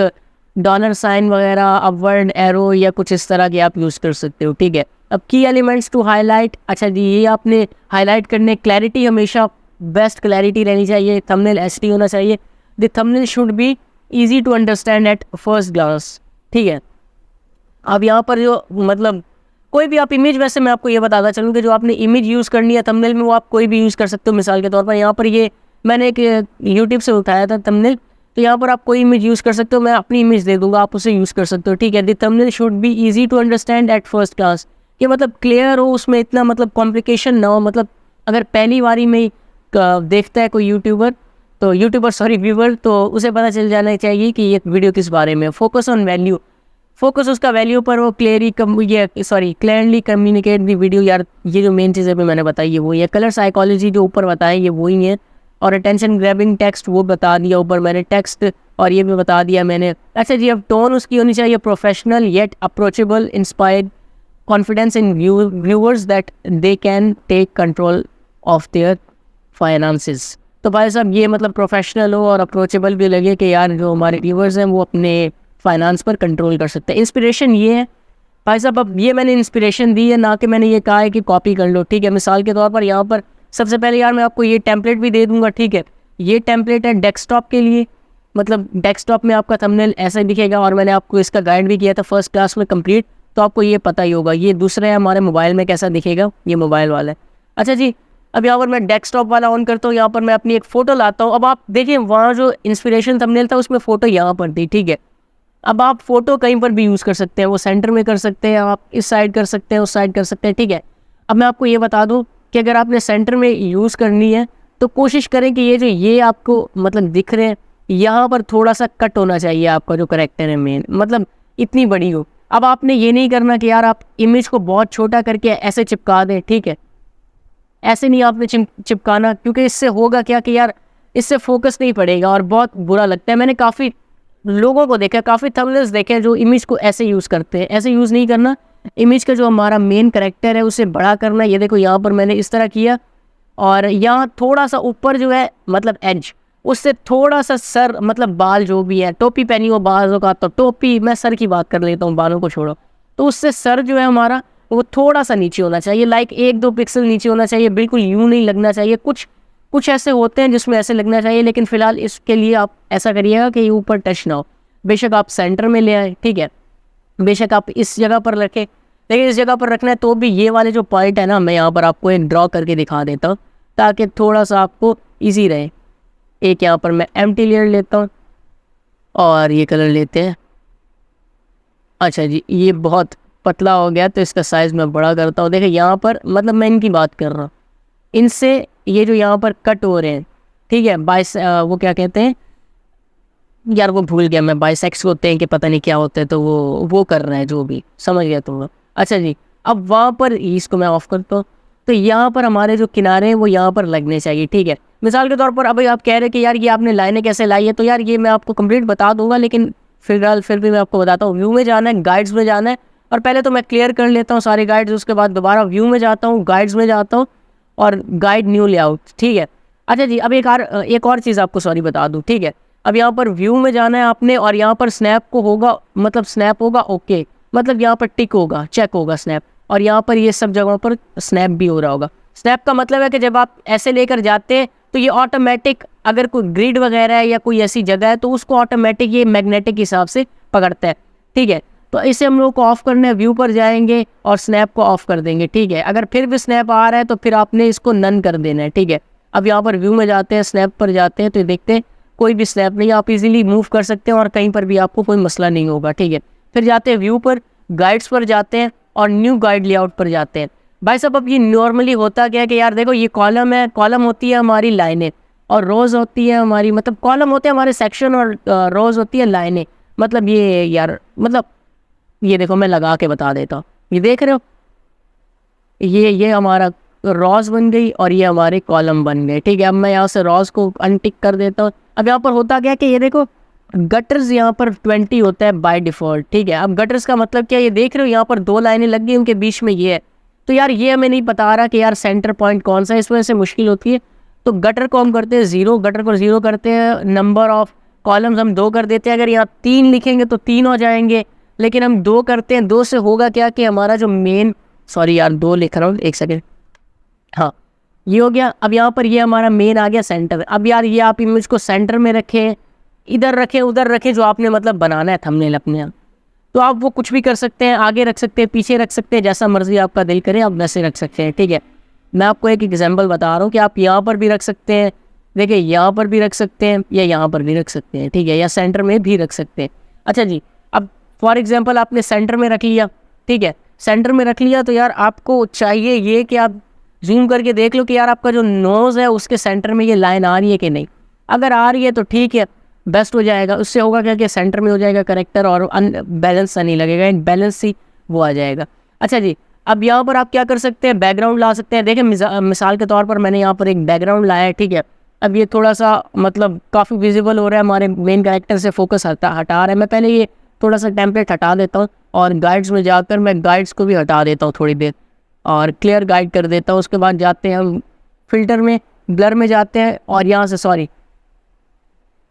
dollar sign वगैरह, अपवर्ड एरो या कुछ इस तरह के आप यूज़ कर सकते हो, ठीक है। अब की एलिमेंट्स टू हाईलाइट, अच्छा जी ये आपने हाईलाइट करने, क्लैरिटी हमेशा बेस्ट क्लैरिटी रहनी चाहिए, थंबनेल एचडी होना चाहिए, the thumbnail should be easy to understand at first glance, ठीक है। अब यहाँ पर जो मतलब कोई भी आप इमेज, वैसे मैं आपको ये बताता चलूँ कि जो आपने इमेज यूज़ करनी है थंबनेल में वो आप कोई भी यूज़ कर सकते हो। मिसाल के तौर पर यहाँ पर ये मैंने एक यूट्यूब से उठाया था थंबनेल, तो यहाँ पर आप कोई इमेज यूज़ कर सकते हो, मैं अपनी इमेज दे दूंगा, आप उसे यूज़ कर सकते हो, ठीक है। The thumbnail should be easy to understand at first class, कि मतलब क्लियर हो, उसमें इतना मतलब कॉम्प्लिकेशन ना हो, मतलब अगर पहली बारी में देखता है कोई व्यूवर, तो उसे पता चल जाना चाहिए कि ये वीडियो किस बारे में। फोकस ऑन वैल्यू, फोकस उसका वैल्यू पर वो क्लियरली कम्युनिकेट दी वीडियो, यार ये जो मेन चीज़ें भी मैंने बताई है वो ये कलर साइकोलॉजी जो ऊपर बताए ये वही है, और अटेंशन ग्रैबिंग टेक्स्ट वो बता दिया ऊपर मैंने टेक्स्ट, और ये भी बता दिया मैंने। अच्छा जी, अब टोन उसकी होनी चाहिए professional yet approachable, inspired, confidence in viewers that they can take control of their finances. तो भाई साहब ये मतलब प्रोफेशनल हो और अप्रोचेबल भी लगे कि यार जो हमारे व्यूअर्स हैं वो अपने फाइनेंस पर कंट्रोल कर सकते हैं। इंस्पिरेशन ये है भाई साहब, अब ये मैंने इंस्पिरेशन दी है, ना कि मैंने ये कहा है कि कॉपी कर लो, ठीक है। मिसाल के तौर पर यहाँ पर सबसे पहले यार मैं आपको ये टेम्पलेट भी दे दूंगा, ठीक है। ये टेम्पलेट है डेस्कटॉप के लिए, मतलब डेस्कटॉप में आपका थंबनेल ऐसा ही दिखेगा, और मैंने आपको इसका गाइड भी किया था फर्स्ट क्लास में कंप्लीट, तो आपको ये पता ही होगा। ये दूसरा है हमारे मोबाइल में कैसा दिखेगा, ये मोबाइल वाला है। अच्छा जी, अब यहाँ पर मैं डेस्कटॉप वाला ऑन करता हूँ, यहाँ पर मैं अपनी एक फ़ोटो लाता हूँ। अब आप देखिए वहाँ जो इंस्पिरेशन थंबनेल था उसमें फ़ोटो यहाँ पर थी, ठीक है। अब आप फ़ोटो कहीं पर भी यूज़ कर सकते हैं, वो सेंटर में कर सकते हैं, आप इस साइड कर सकते हैं, उस साइड कर सकते हैं, ठीक है। अब मैं आपको ये बता दूँ कि अगर आपने सेंटर में यूज़ करनी है तो कोशिश करें कि ये आपको मतलब दिख रहे हैं, यहाँ पर थोड़ा सा कट होना चाहिए आपका जो करेक्टर है मेन, मतलब इतनी बड़ी हो। अब आपने ये नहीं करना कि यार आप इमेज को बहुत छोटा करके ऐसे चिपका दें, ठीक है। ऐसे नहीं आपने चिपकाना, क्योंकि इससे होगा क्या कि यार इससे फोकस नहीं पड़ेगा और बहुत बुरा लगता है। मैंने काफ़ी लोगों को देखा, काफ़ी थंबनेल्स देखे जो इमेज को ऐसे यूज़ करते हैं। ऐसे यूज़ नहीं करना, इमेज का जो हमारा मेन कैरेक्टर है उसे बड़ा करना। ये देखो यहाँ पर मैंने इस तरह किया, और यहाँ थोड़ा सा ऊपर जो है मतलब एज, उससे थोड़ा सा सर मतलब बाल जो भी है, टोपी पहनी हो बालों का, तो टोपी, मैं सर की बात कर लेता हूँ, बालों को छोड़ो, तो उससे सर जो है हमारा वो थोड़ा सा नीचे होना चाहिए, लाइक 1-2 पिक्सल नीचे होना चाहिए, बिल्कुल यूँ नहीं लगना चाहिए। कुछ ऐसे होते हैं जिसमें ऐसे लगना चाहिए, लेकिन फिलहाल इसके लिए आप ऐसा करिएगा कि ये ऊपर टच ना हो। बेशक आप सेंटर में ले आए, ठीक है, बेशक आप इस जगह पर रखें, लेकिन इस जगह पर रखना है तो भी ये वाले जो पॉइंट है ना, मैं यहाँ पर आपको एक ड्रॉ करके दिखा देता हूँ ताकि थोड़ा सा आपको ईजी रहे। एक यहाँ पर मैं एम्प्टी लेयर लेता हूँ और ये कलर लेते हैं। अच्छा जी, ये बहुत पतला हो गया तो इसका साइज़ मैं बड़ा करता हूँ। देखिए यहाँ पर मतलब मैं इनकी बात कर रहा हूँ, इनसे ये जो यहाँ पर कट हो रहे हैं, ठीक है, वो क्या कहते हैं यार, वो भूल गया मैं, बाइसेक्स होते हैं कि पता नहीं क्या होते हैं, तो वो कर रहा है, जो भी समझ गया तुम लोग। अच्छा जी, अब वहाँ पर इसको मैं ऑफ करता हूँ, तो यहाँ पर हमारे जो किनारे हैं वो यहाँ पर लगने चाहिए, ठीक है। मिसाल के तौर पर अभी आप कह रहे हैं कि यार ये आपने लाइनें कैसे लाई है, तो यार ये मैं आपको कंप्लीट बता दूंगा, लेकिन फिर भी मैं आपको बताता हूँ। व्यू में जाना है, गाइड्स में जाना है, और पहले तो मैं क्लियर कर लेता हूँ सारे गाइड्स, उसके बाद दोबारा व्यू में जाता हूँ, गाइड्स में जाता हूँ, और गाइड न्यू लेआउट, ठीक है। अच्छा जी, अब एक और चीज़ आपको बता दूँ, ठीक है। अब यहाँ पर व्यू में जाना है आपने, और यहाँ पर स्नैप को होगा, मतलब स्नैप होगा ओके, मतलब यहाँ पर टिक होगा, चेक होगा स्नैप, और यहाँ पर ये सब जगहों पर स्नैप भी हो रहा होगा। स्नैप का मतलब है कि जब आप ऐसे लेकर जाते हैं तो ये ऑटोमेटिक, अगर कोई ग्रिड वगैरह है या कोई ऐसी जगह है तो उसको ऑटोमेटिक ये मैग्नेटिक हिसाब से पकड़ता है, ठीक है। तो इसे हम लोग को ऑफ करना है, व्यू पर जाएंगे और स्नैप को ऑफ कर देंगे, ठीक है। अगर फिर भी स्नैप आ रहा है तो फिर आपने इसको नन कर देना है, ठीक है। अब यहाँ पर व्यू में जाते हैं, स्नैप पर जाते हैं, तो देखते हैं कोई भी स्नैप नहीं, आप इजीली मूव कर सकते हैं और कहीं पर भी आपको कोई मसला नहीं होगा, ठीक है। फिर जाते हैं व्यू पर, गाइड्स पर जाते हैं और न्यू गाइड लेआउट पर जाते हैं। भाई साहब, अब ये नॉर्मली होता क्या है कि यार देखो ये कॉलम है, कॉलम होती है हमारी लाइनें, और रोज़ होती है हमारी, मतलब कॉलम होते हैं हमारे सेक्शन, और रोज़ होती है लाइनें। मतलब ये यार मतलब ये देखो मैं लगा के बता देता हूँ, ये देख रहे हो, ये हमारा रॉस बन गई और ये हमारे कॉलम बन गए। ठीक है, अब मैं यहाँ से रॉस को अनटिक कर देता हूँ। अब यहाँ पर होता क्या है कि ये देखो गटर्स यहाँ पर 20 होता है बाय डिफ़ॉल्ट। ठीक है, अब गटर्स का मतलब क्या, ये देख रहे हो यहाँ पर 2 लाइनें लग गई, उनके बीच में ये है। तो यार ये हमें नहीं बता रहा कि यार सेंटर पॉइंट कौन सा है, इस वजह से मुश्किल होती है। तो गटर को हम करते हैं 0, गटर को 0 करते हैं, नंबर ऑफ कॉलम्स हम 2 कर देते हैं। अगर यहाँ 3 लिखेंगे तो 3 हो जाएंगे, लेकिन हम 2 करते हैं। 2 से होगा क्या कि हमारा जो मेन, सॉरी यार 2 लिख रहा हूँ, एक सेकेंड, हाँ ये हो गया। अब यहाँ पर ये हमारा मेन आ गया सेंटर। अब यार ये आप इमेज को सेंटर में रखें, इधर रखें, उधर रखें, जो आपने मतलब बनाना है थंबनेल अपने यहाँ, तो आप वो कुछ भी कर सकते हैं, आगे रख सकते हैं, पीछे रख सकते हैं, जैसा मर्जी आपका दिल करे आप वैसे रख सकते हैं। ठीक है, मैं आपको एक एग्जांपल बता रहा हूँ कि आप यहाँ पर भी रख सकते हैं, देखिए यहाँ पर भी रख सकते हैं, या यहाँ पर भी रख सकते हैं। ठीक है, या सेंटर में भी रख सकते हैं। अच्छा जी, अब फॉर एग्जाम्पल आपने सेंटर में रख लिया। ठीक है, सेंटर में रख लिया तो यार आपको चाहिए ये कि आप जूम करके देख लो कि यार आपका जो नोज़ है उसके सेंटर में ये लाइन आ रही है कि नहीं। अगर आ रही है तो ठीक है, बेस्ट हो जाएगा। उससे होगा क्या कि सेंटर में हो जाएगा करेक्टर और अनबैलेंस सा नहीं लगेगा, एक बैलेंस सी वो आ जाएगा। अच्छा जी, अब यहाँ पर आप क्या कर सकते हैं, बैकग्राउंड ला सकते हैं। देखिए मिसाल के तौर पर मैंने यहाँ पर एक बैकग्राउंड लाया है। ठीक है, अब ये थोड़ा सा मतलब काफ़ी विजिबल हो रहा है, हमारे मेन कैरेक्टर से फोकस हटा रहा है। मैं पहले ये थोड़ा सा टेम्पलेट हटा देता हूँ और गाइड्स में जाकर मैं गाइड्स को भी हटा देता हूँ थोड़ी देर, और क्लियर गाइड कर देता हूँ। उसके बाद जाते हैं हम फिल्टर में, ब्लर में जाते हैं, और यहाँ से सॉरी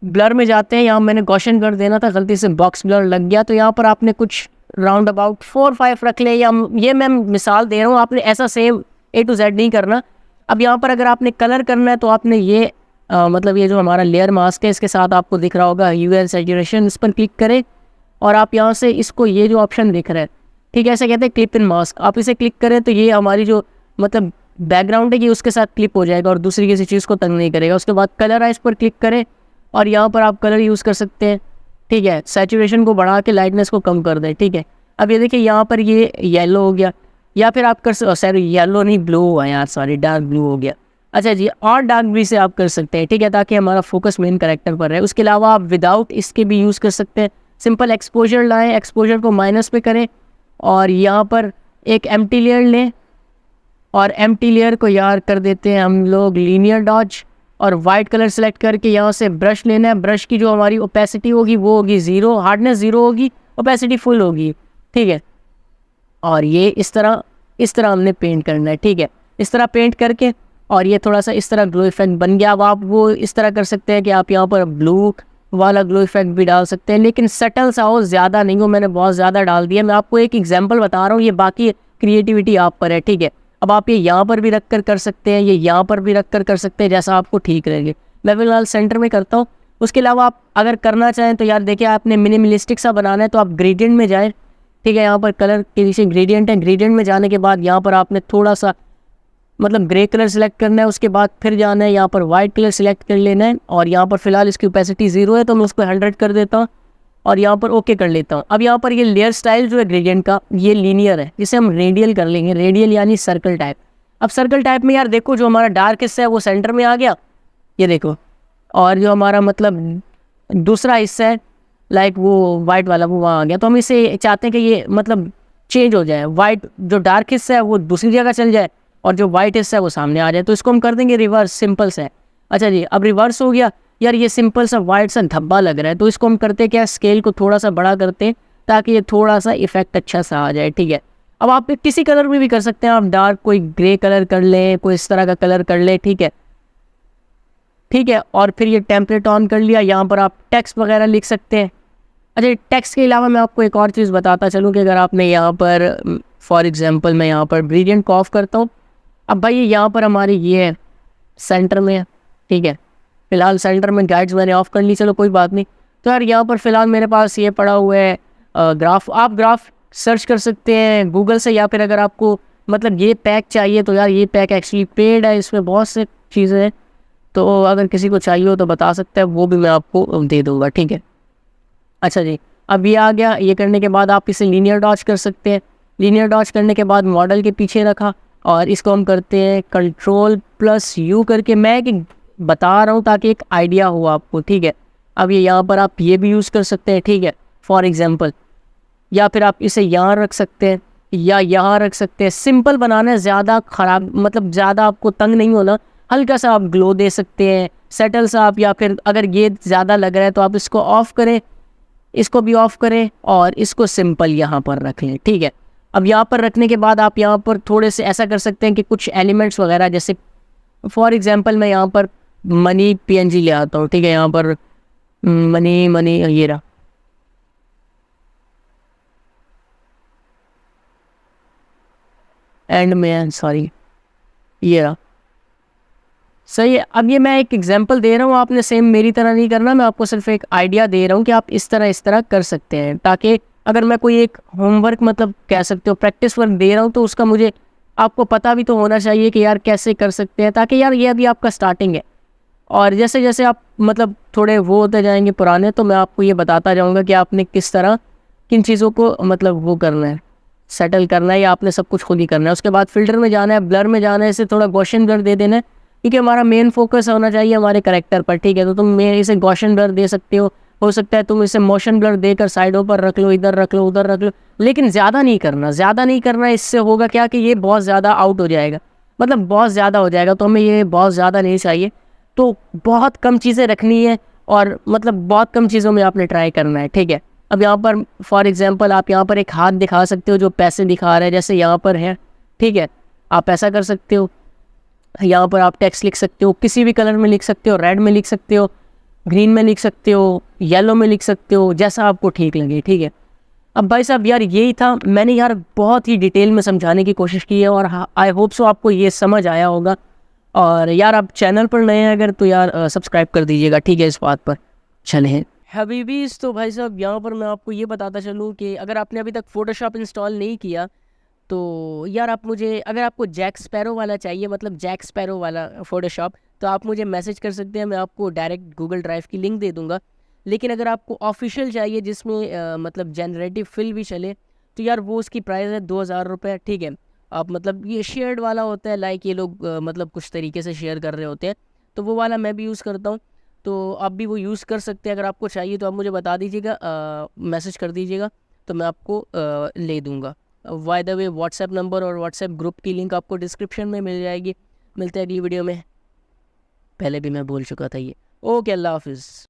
ब्लर में जाते हैं। यहाँ मैंने गॉशन कर देना था, गलती से बॉक्स ब्लर लग गया। तो यहाँ पर आपने कुछ राउंड अबाउट 4-5 रख ले, या ये मैं मिसाल दे रहा हूँ, आपने ऐसा सेम A to Z नहीं करना। अब यहाँ पर अगर आपने कलर करना है तो आपने ये मतलब ये जो हमारा लेयर मास्क है इसके साथ आपको दिख रहा होगा ह्यू सैचुरेशन, इस पर क्लिक करें और आप यहाँ से इसको, ये जो ऑप्शन दिख रहा है, ठीक है, ऐसे कहते हैं क्लिप इन मास्क, आप इसे क्लिक करें तो ये हमारी जो मतलब बैकग्राउंड है ये उसके साथ क्लिप हो जाएगा और दूसरी किसी चीज़ को तंग नहीं करेगा। उसके बाद कलर आइज पर क्लिक करें और यहाँ पर आप कलर यूज़ कर सकते हैं। ठीक है, सैचुरेशन को बढ़ा के लाइटनेस को कम कर दें। ठीक है, अब ये देखिए यहाँ पर ये येलो हो गया, या फिर आप कर सॉरी येलो नहीं, ब्लू हुआ यार, सॉरी डार्क ब्लू हो गया। अच्छा जी, और डार्क ब्लू से आप कर सकते हैं। ठीक है, ताकि हमारा फोकस मेन कैरेक्टर पर रहे। उसके अलावा आप विदाउट इसके भी यूज़ कर सकते हैं। सिंपल एक्सपोजर लाएँ, एक्सपोजर को माइनस पे करें और यहाँ पर एक एम्प्टी लेयर लें, और एम्प्टी लेयर को यार कर देते हैं हम लोग लीनियर डॉज, और वाइट कलर सेलेक्ट करके यहाँ से ब्रश लेना है। ब्रश की जो हमारी ओपेसिटी होगी वो होगी 0, हार्डनेस 0 होगी, ओपेसिटी फुल होगी। ठीक है, और ये इस तरह हमने पेंट करना है। ठीक है, इस तरह पेंट करके, और ये थोड़ा सा इस तरह ग्लो इफेक्ट बन गया। अब आप वो इस तरह कर सकते हैं कि आप यहाँ पर ब्लू वाला ग्लो इफेक्ट भी डाल सकते हैं, लेकिन सटल सा हो, ज़्यादा नहीं हो। मैंने बहुत ज़्यादा डाल दिया, मैं आपको एक एग्जांपल बता रहा हूँ, ये बाकी क्रिएटिविटी आप पर है। ठीक है, अब आप ये यहाँ पर भी रख कर सकते हैं, ये यहाँ पर भी रख कर सकते हैं, जैसा आपको ठीक रहेगा। मैं फिलहाल सेंटर में करता हूँ। उसके अलावा आप अगर करना चाहें तो यार देखिए, आपने मिनिमलिस्टिक सा बनाना है तो आप ग्रेडियंट में जाएँ। ठीक है, यहाँ पर कलर के नीचे ग्रेडियंट है, ग्रेडियंट में जाने के बाद यहाँ पर आपने थोड़ा सा मतलब ग्रे कलर सेलेक्ट करना है। उसके बाद फिर जाना है यहाँ पर वाइट कलर सेलेक्ट कर लेना है, और यहाँ पर फिलहाल इसकी ओपेसिटी 0 है तो मैं उसको 100 कर देता हूँ और यहाँ पर ओके कर लेता हूँ। अब यहाँ पर ये लेयर स्टाइल जो है ग्रेडियंट का, ये लीनियर है, जिसे हम रेडियल कर लेंगे, रेडियल यानी सर्कल टाइप। अब सर्कल टाइप में यार देखो, जो हमारा डार्क हिस्सा है वो सेंटर में आ गया, ये देखो, और जो हमारा मतलब दूसरा हिस्सा है लाइक वो वाइट वाला वो वहाँ आ गया। तो हम इसे चाहते हैं कि ये मतलब चेंज हो जाए, वाइट जो डार्क हिस्सा है वो दूसरी जगह चल जाए और जो वाइट हिस्सा है वो सामने आ जाए। तो इसको हम कर देंगे रिवर्स, सिंपल सा है। अच्छा जी, अब रिवर्स हो गया। यार ये सिंपल सा वाइट सा धब्बा लग रहा है, तो इसको हम करते क्या, स्केल को थोड़ा सा बड़ा करते हैं ताकि ये थोड़ा सा इफेक्ट अच्छा सा आ जाए। ठीक है, अब आप किसी कलर में भी कर सकते हैं, आप डार्क कोई ग्रे कलर कर लें, कोई इस तरह का कलर कर लें। ठीक है, ठीक है, और फिर ये टेम्पलेट ऑन कर लिया। यहाँ पर आप टेक्स्ट वगैरह लिख सकते हैं। अच्छा, टेक्स्ट के अलावा मैं आपको एक और चीज़ बताता चलूँ कि अगर आपने यहाँ पर फॉर एग्जांपल मैं यहाँ पर ग्रेडियंट को ऑफ करता हूँ। अब भाई यहाँ पर हमारी ये है सेंटर में है। ठीक है, फिलहाल सेंटर में गाइड्स मैंने ऑफ कर ली, चलो कोई बात नहीं। तो यार यहाँ पर फिलहाल मेरे पास ये पड़ा हुआ है ग्राफ। आप ग्राफ सर्च कर सकते हैं गूगल से, या फिर अगर आपको मतलब ये पैक चाहिए तो यार ये पैक एक्चुअली पेड है, इसमें बहुत से चीज़ें हैं। तो अगर किसी को चाहिए हो तो बता सकते हैं, वो भी मैं आपको दे दूँगा। ठीक है, अच्छा जी, अब ये आ गया। ये करने के बाद आप इसे लीनियर डॉज कर सकते हैं। लीनियर डॉज करने के बाद मॉडल के पीछे रखा और इसको हम करते हैं Ctrl+U करके। मैं एक बता रहा हूँ ताकि एक आइडिया हो आपको। ठीक है, अब ये यहाँ पर आप ये भी यूज़ कर सकते हैं। ठीक है, फॉर एग्जांपल, या फिर आप इसे यहाँ रख सकते हैं या यहाँ रख सकते हैं। सिंपल बनाना है, ज़्यादा ख़राब मतलब ज़्यादा आपको तंग नहीं होना। हल्का सा आप ग्लो दे सकते हैं, सेटल सा आप, या फिर अगर ये ज़्यादा लग रहा है तो आप इसको ऑफ़ करें, इसको भी ऑफ़ करें और इसको सिंपल यहाँ पर रख लें, ठीक है। अब यहाँ पर रखने के बाद आप यहाँ पर थोड़े से ऐसा कर सकते हैं कि कुछ एलिमेंट्स वगैरह, जैसे फॉर एग्जांपल मैं यहाँ पर मनी पीएनजी ले आता हूँ, ठीक है। यहाँ पर मनी मनी ये रहा, एंड में सॉरी ये रहा, सही है। अब ये मैं एक एग्जांपल दे रहा हूँ, आपने सेम मेरी तरह नहीं करना, मैं आपको सिर्फ एक आइडिया दे रहा हूँ कि आप इस तरह कर सकते हैं, ताकि अगर मैं कोई एक होमवर्क मतलब कह सकते हो प्रैक्टिस वर्क दे रहा हूँ तो उसका मुझे आपको पता भी तो होना चाहिए कि यार कैसे कर सकते हैं, ताकि यार ये अभी आपका स्टार्टिंग है और जैसे जैसे आप मतलब थोड़े वो होते जाएंगे पुराने, तो मैं आपको ये बताता जाऊँगा कि आपने किस तरह किन चीज़ों को मतलब वो करना है, सेटल करना है, या आपने सब कुछ खुद ही करना है। उसके बाद फिल्टर में जाना है, ब्लर में जाना है, इसे थोड़ा गॉसियन ब्लर दे देना है, क्योंकि हमारा मेन फोकस होना चाहिए हमारे करेक्टर पर, ठीक है। तो तुम मैं इसे गॉसियन ब्लर दे सकते हो सकता है तुम इसे मोशन ब्लर देकर साइडों पर रख लो, इधर रख लो, उधर रख लो, लेकिन ज़्यादा नहीं करना, ज़्यादा नहीं करना। इससे होगा क्या कि ये बहुत ज़्यादा आउट हो जाएगा, मतलब बहुत ज़्यादा हो जाएगा, तो हमें ये बहुत ज़्यादा नहीं चाहिए। तो बहुत कम चीज़ें रखनी है और मतलब बहुत कम चीज़ों में आपने ट्राई करना है, ठीक है। अब यहाँ पर फॉर एग्जांपल आप यहाँ पर एक हाथ दिखा सकते हो जो पैसे दिखा रहा है, जैसे यहाँ पर है, ठीक है। आप ऐसा कर सकते हो, यहाँ पर आप टेक्स्ट लिख सकते हो, किसी भी कलर में लिख सकते हो, रेड में लिख सकते हो, ग्रीन में लिख सकते हो, येलो में लिख सकते हो, जैसा आपको ठीक लगे, ठीक है। अब भाई साहब यार यही था, मैंने यार बहुत ही डिटेल में समझाने की कोशिश की है और आई होप सो आपको ये समझ आया होगा। और यार आप चैनल पर नए हैं अगर, तो यार सब्सक्राइब कर दीजिएगा, ठीक है। इस बात पर चलें हबीबीज। तो भाई साहब यहाँ पर मैं आपको ये बताता चलूँ कि अगर आपने अभी तक फ़ोटोशॉप इंस्टॉल नहीं किया तो यार आप मुझे, अगर आपको जैक स्पैरो वाला चाहिए, मतलब जैक स्पैरो वाला फ़ोटोशॉप, तो आप मुझे मैसेज कर सकते हैं, मैं आपको डायरेक्ट गूगल ड्राइव की लिंक दे दूँगा। लेकिन अगर आपको ऑफिशियल चाहिए जिसमें मतलब जनरेटिव फिल भी चले, तो यार वो उसकी प्राइस है 2000 रुपये, ठीक है। आप मतलब ये शेयर्ड वाला होता है, लाइक ये लोग मतलब कुछ तरीके से शेयर कर रहे होते हैं, तो वो वाला मैं भी यूज़ करता हूँ, तो आप भी वो यूज़ कर सकते हैं। अगर आपको चाहिए तो आप मुझे बता दीजिएगा, मैसेज कर दीजिएगा, तो मैं आपको ले दूँगा। By the way WhatsApp number और व्हाट्सएप ग्रुप की लिंक आपको डिस्क्रिप्शन में मिल जाएगी। मिलते हैं अगली वीडियो में, पहले भी मैं बोल चुका था ये। ओके, अल्लाह हाफिज़।